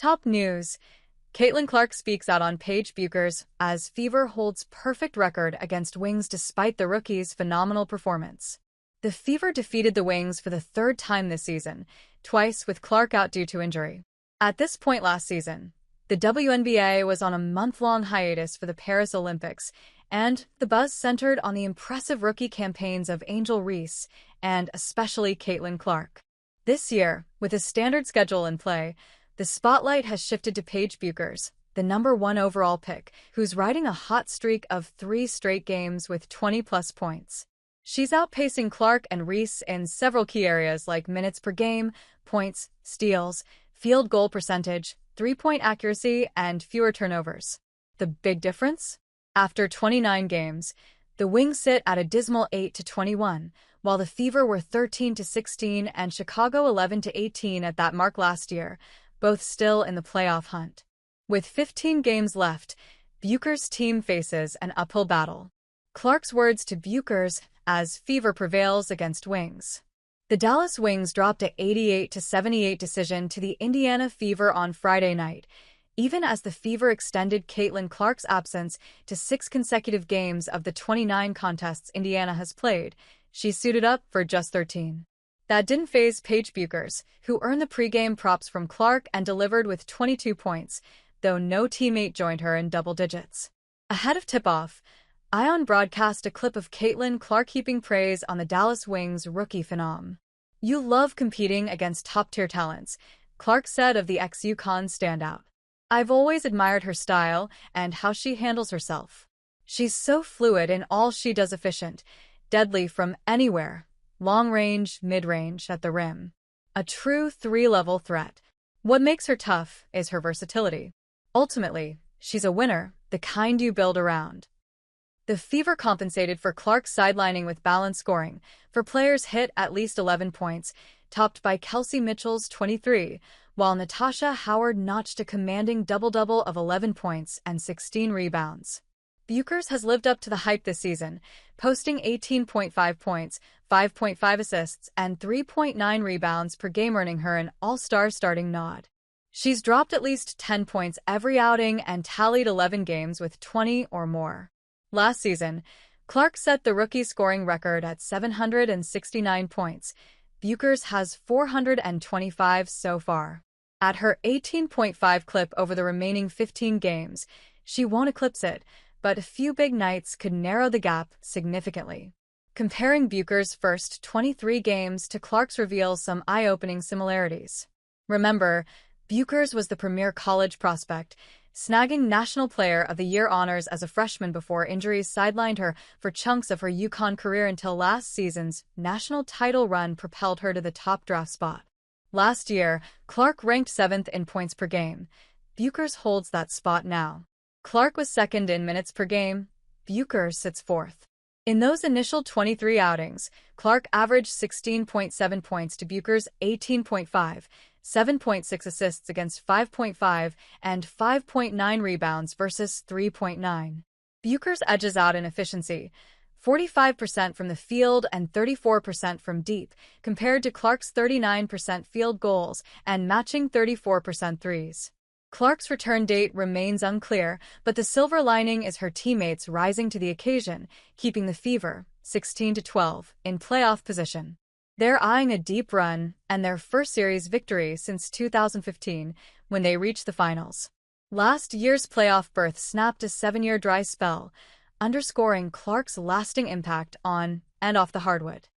Top news. Caitlin Clark speaks out on Paige Bueckers as Fever holds perfect record against Wings despite the rookie's phenomenal performance. The Fever defeated the Wings for the third time this season, twice with Clark out due to injury. At this point last season, the WNBA was on a month-long hiatus for the Paris Olympics, and the buzz centered on the impressive rookie campaigns of Angel Reese and especially Caitlin Clark. This year, with a standard schedule in play, the spotlight has shifted to Paige Bueckers, the #1 overall pick, who's riding a hot streak of 3 straight games with 20-plus points. She's outpacing Clark and Reese in several key areas like minutes per game, points, steals, field goal percentage, three-point accuracy, and fewer turnovers. The big difference? After 29 games, the Wings sit at a dismal 8-21, while the Fever were 13-16 and Chicago 11-18 at that mark last year, both still in the playoff hunt. With 15 games left, Bueckers' team faces an uphill battle. Clark's words to Bueckers as Fever prevails against Wings. The Dallas Wings dropped a 88-78 decision to the Indiana Fever on Friday night, even as the Fever extended Caitlin Clark's absence to 6 consecutive games of the 29 contests Indiana has played. She suited up for just 13. That didn't faze Paige Bueckers, who earned the pregame props from Clark and delivered with 22 points, though no teammate joined her in double digits. Ahead of tip-off, Ion broadcast a clip of Caitlin Clark heaping praise on the Dallas Wings rookie phenom. "You love competing against top-tier talents," Clark said of the ex-UConn standout. "I've always admired her style and how she handles herself. She's so fluid in all she does, efficient, deadly from anywhere, long-range, mid-range, at the rim. A true 3-level threat. What makes her tough is her versatility. Ultimately, she's a winner, the kind you build around." The Fever compensated for Clark's sidelining with balanced scoring, for players hit at least 11 points, topped by Kelsey Mitchell's 23, while Natasha Howard notched a commanding double-double of 11 points and 16 rebounds. Bueckers has lived up to the hype this season, posting 18.5 points, 5.5 assists, and 3.9 rebounds per game, earning her an all-star starting nod. She's dropped at least 10 points every outing and tallied 11 games with 20 or more. Last season, Clark set the rookie scoring record at 769 points. Bueckers has 425 so far. At her 18.5 clip over the remaining 15 games, she won't eclipse it, but a few big nights could narrow the gap significantly. Comparing Bueckers' first 23 games to Clark's reveals some eye-opening similarities. Remember, Bueckers was the premier college prospect, snagging National Player of the Year honors as a freshman before injuries sidelined her for chunks of her UConn career until last season's national title run propelled her to the top draft spot. Last year, Clark ranked 7th in points per game. Bueckers holds that spot now. Clark was 2nd in minutes per game. Bueckers sits 4th. In those initial 23 outings, Clark averaged 16.7 points to Bueckers' 18.5, 7.6 assists against 5.5, and 5.9 rebounds versus 3.9. Bueckers edges out in efficiency, 45% from the field and 34% from deep, compared to Clark's 39% field goals and matching 34% threes. Clark's return date remains unclear, but the silver lining is her teammates rising to the occasion, keeping the Fever, 16-12, in playoff position. They're eyeing a deep run and their first series victory since 2015, when they reached the finals. Last year's playoff berth snapped a 7-year dry spell, underscoring Clark's lasting impact on and off the hardwood.